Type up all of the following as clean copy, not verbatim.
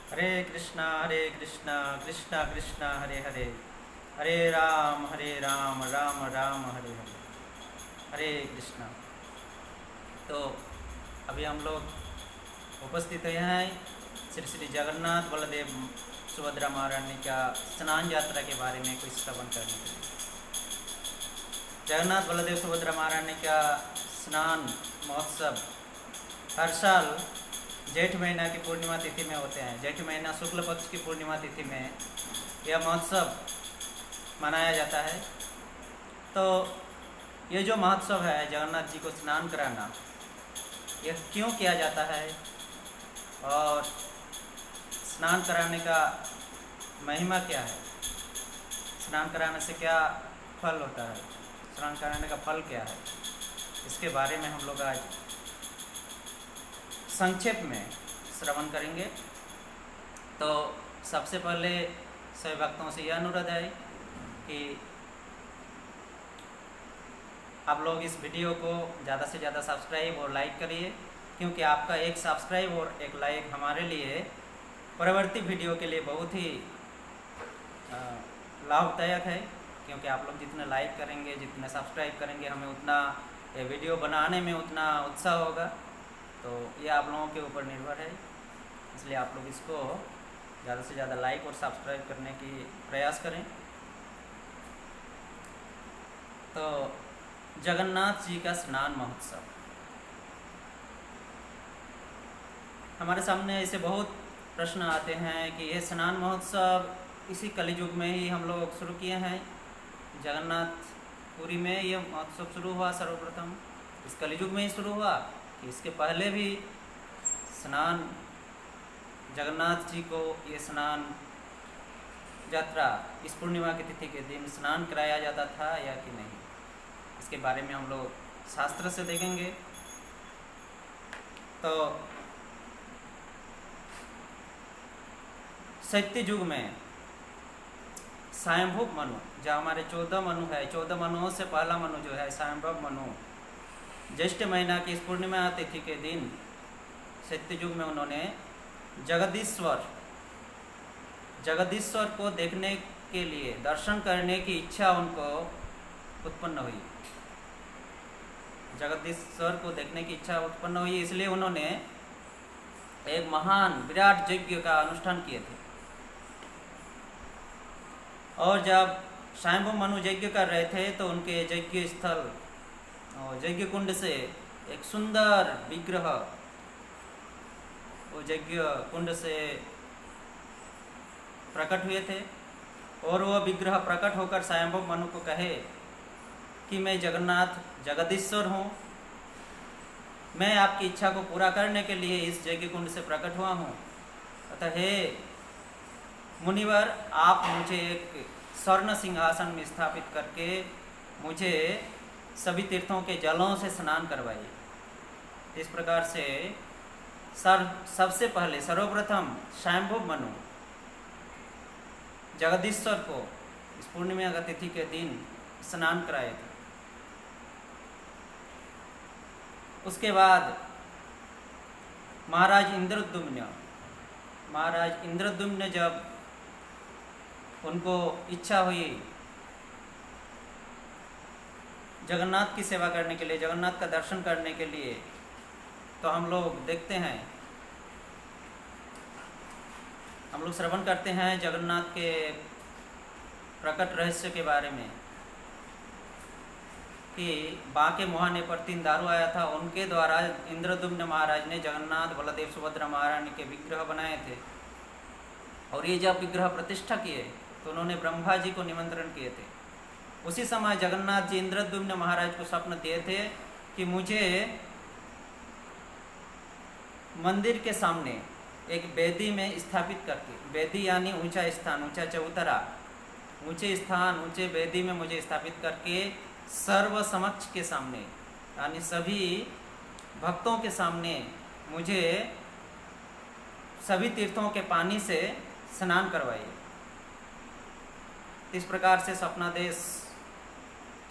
हरे कृष्णा कृष्णा कृष्णा हरे हरे, हरे राम राम राम हरे हरे। हरे कृष्णा। तो अभी हम लोग उपस्थित हुए हैं श्री श्री जगन्नाथ बलदेव सुभद्रा महारानी का स्नान यात्रा के बारे में कुछ श्रवण करने के लिए। जगन्नाथ बलदेव सुभद्रा महारानी का स्नान महोत्सव हर साल जेठ महीना की पूर्णिमा तिथि में होते हैं। जेठ महीना शुक्ल पक्ष की पूर्णिमा तिथि में यह महोत्सव मनाया जाता है। तो ये जो महोत्सव है जगन्नाथ जी को स्नान कराना, यह क्यों किया जाता है और स्नान कराने का महिमा क्या है, स्नान कराने से क्या फल होता है, स्नान कराने का फल क्या है, इसके बारे में हम लोग आज संक्षेप में श्रवण करेंगे। तो सबसे पहले सभी भक्तों से यह अनुरोध है कि आप लोग इस वीडियो को ज़्यादा से ज़्यादा सब्सक्राइब और लाइक करिए, क्योंकि आपका एक सब्सक्राइब और एक लाइक हमारे लिए परवर्ती वीडियो के लिए बहुत ही लाभदायक है। क्योंकि आप लोग जितने लाइक करेंगे, जितने सब्सक्राइब करेंगे, हमें उतना ये वीडियो बनाने में उतना उत्साह होगा। तो ये आप लोगों के ऊपर निर्भर है, इसलिए आप लोग इसको ज़्यादा से ज़्यादा लाइक और सब्सक्राइब करने की प्रयास करें। तो जगन्नाथ जी का स्नान महोत्सव, हमारे सामने ऐसे बहुत प्रश्न आते हैं कि यह स्नान महोत्सव इसी कलियुग में ही हम लोग शुरू किए हैं। जगन्नाथपुरी में यह महोत्सव शुरू हुआ सर्वप्रथम, इस कलियुग में ही शुरू हुआ कि इसके पहले भी स्नान जगन्नाथ जी को ये स्नान यात्रा इस पूर्णिमा की तिथि के दिन स्नान कराया जाता था या कि नहीं, इसके बारे में हम लोग शास्त्र से देखेंगे। तो सत्य युग में स्वयंभुव मनु, जो हमारे 14 मनु है, 14 मनुओं से पहला मनु जो है स्वयंभुव मनु, ज्येष्ठ महीना की इस पूर्णिमा तिथि के दिन सत्य युग में उन्होंने जगदीश्वर को देखने के लिए, दर्शन करने की इच्छा उनको उत्पन्न हुई। जगदीश्वर को देखने की इच्छा उत्पन्न हुई, इसलिए उन्होंने एक महान विराट यज्ञ का अनुष्ठान किए थे। और जब स्वयंभू मनु यज्ञ कर रहे थे तो उनके यज्ञ स्थल और यज्ञ कुंड से एक सुंदर विग्रह वो यज्ञ कुंड से प्रकट हुए थे। और वह विग्रह प्रकट होकर स्वयंभू मनु को कहे कि मैं जगन्नाथ जगदीश्वर हूँ, मैं आपकी इच्छा को पूरा करने के लिए इस यज्ञ कुंड से प्रकट हुआ हूँ। अतः हे मुनिवर, आप मुझे एक स्वर्ण सिंहासन में स्थापित करके मुझे सभी तीर्थों के जलों से स्नान करवाइए। इस प्रकार से सबसे पहले सर्वप्रथम स्वयंभू मनु जगदीश्वर को इस पूर्णिमा का तिथि के दिन स्नान कराए थे। उसके बाद महाराज इंद्रद्युम्न जब उनको इच्छा हुई जगन्नाथ की सेवा करने के लिए, जगन्नाथ का दर्शन करने के लिए, तो हम लोग देखते हैं, हम लोग श्रवण करते हैं जगन्नाथ के प्रकट रहस्य के बारे में कि बांके मुहाने पर 3 दारू आया था, उनके द्वारा इंद्रद्युम्न महाराज ने जगन्नाथ बलदेव सुभद्रा महारानी के विग्रह बनाए थे। और ये जब विग्रह प्रतिष्ठा किए तो उन्होंने ब्रह्मा जी को निमंत्रण किए थे। उसी समय जगन्नाथ जी इंद्रद्युम्न महाराज को स्वप्न दिए थे कि मुझे मंदिर के सामने एक वेदी में स्थापित करके, वेदी यानी ऊंचा स्थान, ऊंचा चबूतरा, ऊंचे स्थान, ऊंचे वेदी में मुझे स्थापित करके सर्व समक्ष के सामने यानी सभी भक्तों के सामने मुझे सभी तीर्थों के पानी से स्नान करवाइए। इस प्रकार से स्वप्नादेश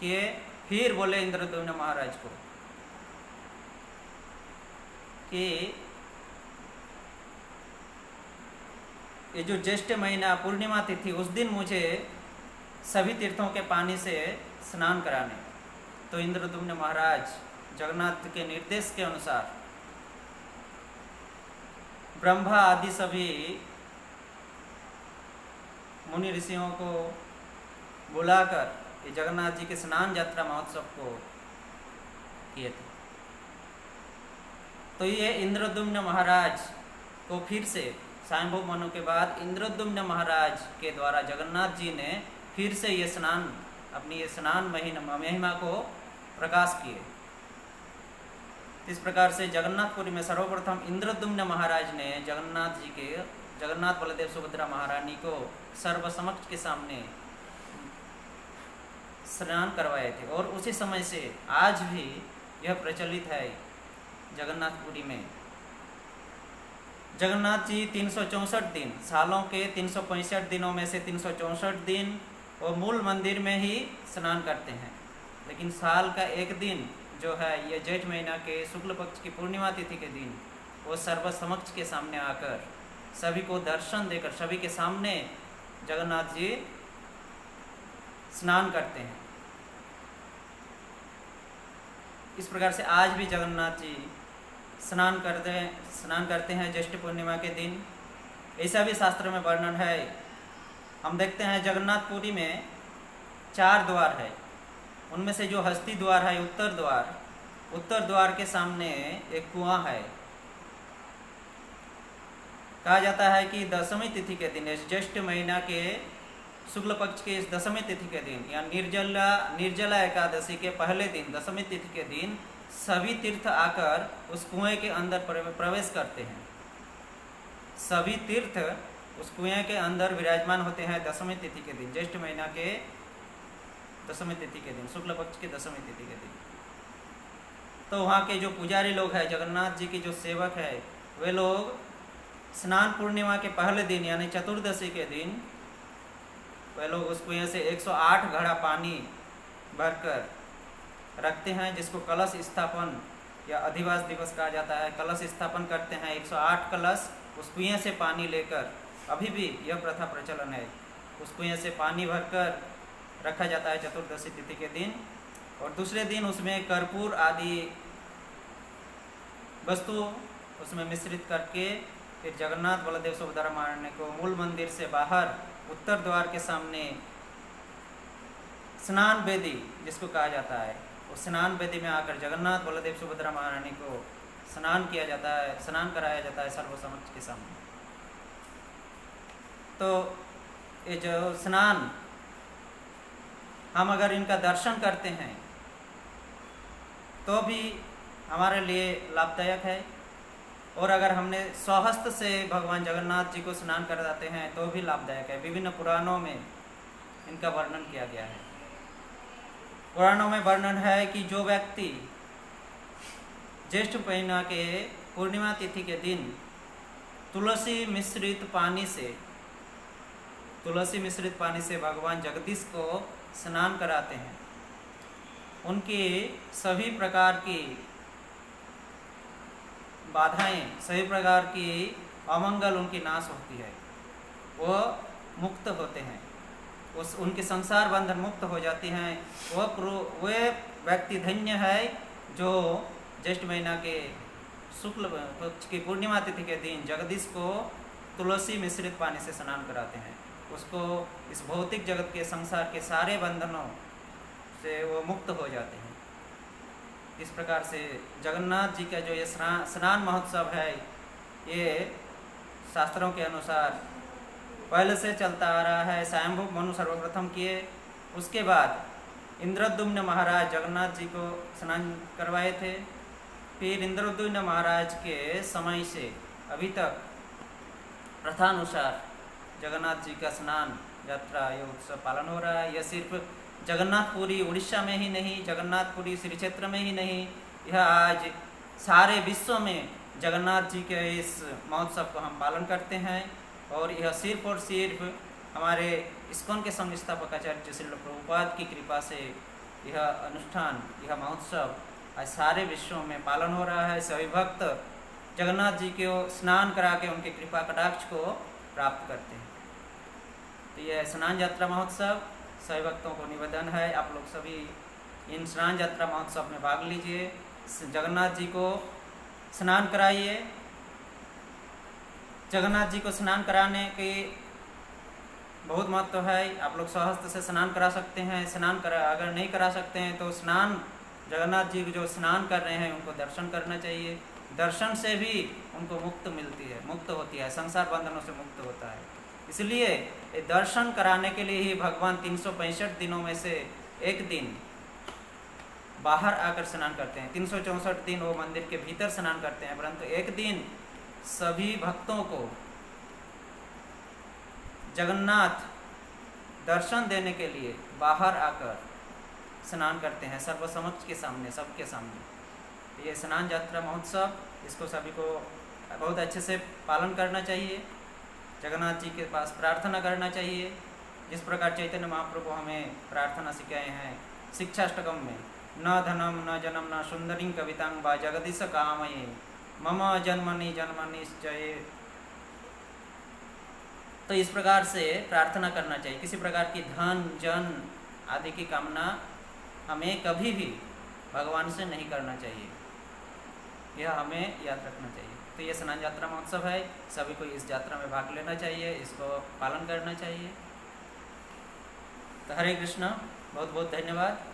किए। फिर बोले इंद्रद्युम्न महाराज को कि ये जो ज्येष्ठ महीना पूर्णिमा तिथि, उस दिन मुझे सभी तीर्थों के पानी से स्नान कराने। तो इंद्रद्युम्न महाराज जगन्नाथ के निर्देश के अनुसार ब्रह्मा आदि सभी मुनि ऋषियों को बुलाकर ये जगन्नाथ जी के स्नान यात्रा महोत्सव को किए थे। तो ये इंद्रद्युम्न महाराज को फिर से स्वयंभू मनु के बाद इंद्रद्युम्न महाराज के द्वारा जगन्नाथ जी ने फिर से ये स्नान, अपनी ये स्नान महिमा को प्रकाश किए। इस प्रकार से जगन्नाथपुरी में सर्वप्रथम इंद्रद्युम्न महाराज ने जगन्नाथ जी के, जगन्नाथ बलदेव सुभद्रा महारानी को सर्वसमक्ष के सामने स्नान करवाए थे। और उसी समय से आज भी यह प्रचलित है जगन्नाथपुरी में। जगन्नाथ जी 364 दिन, सालों के 365 दिनों में से 364 दिन वो मूल मंदिर में ही स्नान करते हैं। लेकिन साल का एक दिन जो है, ये जेठ महीना के शुक्ल पक्ष की पूर्णिमा तिथि के दिन, वो सर्वसमक्ष के सामने आकर सभी को दर्शन देकर सभी के सामने जगन्नाथ जी स्नान करते हैं। इस प्रकार से आज भी जगन्नाथ जी स्नान करते हैं ज्येष्ठ पूर्णिमा के दिन। ऐसा भी शास्त्र में वर्णन है। हम देखते हैं जगन्नाथपुरी में 4 द्वार है। उनमें से जो हस्ती द्वार है, उत्तर द्वार के सामने एक कुआं है। कहा जाता है कि दशमी तिथि के दिन, इस ज्येष्ठ महीना के शुक्ल पक्ष के इस दशमी तिथि के दिन या निर्जला एकादशी के पहले दिन, दशमी तिथि के दिन, सभी तीर्थ आकर उस कुएं के अंदर प्रवेश करते हैं। सभी तीर्थ उस कुएं के अंदर विराजमान होते हैं दशमी तिथि के दिन, ज्येष्ठ महीना के दशमी तिथि के दिन, शुक्ल पक्ष की दशमी तिथि के दिन। तो वहाँ के जो पुजारी लोग हैं, जगन्नाथ जी की जो सेवक है, वे लोग स्नान पूर्णिमा के पहले दिन यानी चतुर्दशी के दिन वे लोग उस कुएं से 108 घड़ा पानी भरकर रखते हैं, जिसको कलश स्थापन या अधिवास दिवस कहा जाता है। कलश स्थापन करते हैं, 108 कलश उस कुएं से पानी लेकर, अभी भी यह प्रथा प्रचलन है। उस कुएं से पानी भरकर रखा जाता है चतुर्दशी तिथि के दिन। और दूसरे दिन उसमें कर्पूर आदि वस्तु उसमें मिश्रित करके फिर जगन्नाथ बलदेव सुभद्रा महारानी को मूल मंदिर से बाहर उत्तर द्वार के सामने स्नान वेदी जिसको कहा जाता है, उस स्नान वेदी में आकर जगन्नाथ बलदेव सुभद्रा महारानी को स्नान किया जाता है, स्नान कराया जाता है सर्वसमक्ष के सामने। तो ये जो स्नान हम अगर इनका दर्शन करते हैं तो भी हमारे लिए लाभदायक है, और अगर हमने स्वहस्त से भगवान जगन्नाथ जी को स्नान कराते हैं तो भी लाभदायक है। विभिन्न पुराणों में इनका वर्णन किया गया है। पुराणों में वर्णन है कि जो व्यक्ति ज्येष्ठ महीना के पूर्णिमा तिथि के दिन तुलसी मिश्रित पानी से भगवान जगदीश को स्नान कराते हैं, उनकी सभी प्रकार की बाधाएं, सभी प्रकार की अमंगल उनकी नाश होती है, वो मुक्त होते हैं, उनके संसार बंधन मुक्त हो जाती हैं। वे व्यक्ति धन्य है जो ज्येष्ठ महीना के शुक्ल पक्ष की पूर्णिमा तिथि के दिन जगदीश को तुलसी मिश्रित पानी से स्नान कराते हैं। उसको इस भौतिक जगत के संसार के सारे बंधनों से वो मुक्त हो जाते हैं। इस प्रकार से जगन्नाथ जी का जो ये स्नान महोत्सव है, ये शास्त्रों के अनुसार पहले से चलता आ रहा है। स्वयंभू मनु सर्वप्रथम किए, उसके बाद इंद्रद्युम्न महाराज जगन्नाथ जी को स्नान करवाए थे। फिर इंद्रद्युम्न महाराज के समय से अभी तक प्रथानुसार जगन्नाथ जी का स्नान यात्रा ये उत्सव पालन हो रहा है। यह सिर्फ जगन्नाथपुरी उड़ीसा में ही नहीं, जगन्नाथपुरी श्री क्षेत्र में ही नहीं, यह आज सारे विश्व में जगन्नाथ जी के इस महोत्सव को हम पालन करते हैं। और यह सिर्फ और सिर्फ हमारे इस्कॉन के संस्थापक आचार्य श्रील प्रभुपाद की कृपा से यह अनुष्ठान, यह महोत्सव आज सारे विश्व में पालन हो रहा है। सभी भक्त जगन्नाथ जी को स्नान करा के उनके कृपा कटाक्ष को प्राप्त करते हैं। तो यह स्नान यात्रा महोत्सव, सभी भक्तों को निवेदन है आप लोग सभी इन स्नान यात्रा महोत्सव में भाग लीजिए, जगन्नाथ जी को स्नान कराइए। जगन्नाथ जी को स्नान कराने के बहुत महत्व है। आप लोग स्वहस्त से स्नान करा सकते हैं। अगर नहीं करा सकते हैं तो स्नान, जगन्नाथ जी जो स्नान कर रहे हैं उनको दर्शन करना चाहिए। दर्शन से भी उनको मुक्त होती है, संसार बंधनों से मुक्त होता है। इसलिए दर्शन कराने के लिए ही भगवान 365 दिनों में से एक दिन बाहर आकर स्नान करते हैं। 364 दिन वो मंदिर के भीतर स्नान करते हैं, परंतु एक दिन सभी भक्तों को जगन्नाथ दर्शन देने के लिए बाहर आकर स्नान करते हैं, सर्वसमक्ष के सामने, सबके सामने। ये स्नान यात्रा महोत्सव, इसको सभी को बहुत अच्छे से पालन करना चाहिए। जगन्नाथ जी के पास प्रार्थना करना चाहिए, जिस प्रकार चैतन्य महाप्रभु हमें प्रार्थना सिखाए हैं शिक्षाष्टकम में, न धनम न जनम न सुंदरी कवितांग वा जगदीश कामये मम जन्मनि जन्मनिश्चये। तो इस प्रकार से प्रार्थना करना चाहिए। किसी प्रकार की धन जन आदि की कामना हमें कभी भी भगवान से नहीं करना चाहिए, यह हमें याद रखना चाहिए। तो ये स्नान यात्रा महोत्सव है, सभी को इस यात्रा में भाग लेना चाहिए, इसको पालन करना चाहिए। तो हरे कृष्ण, बहुत बहुत धन्यवाद।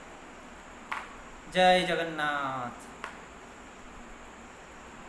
जय जगन्नाथ।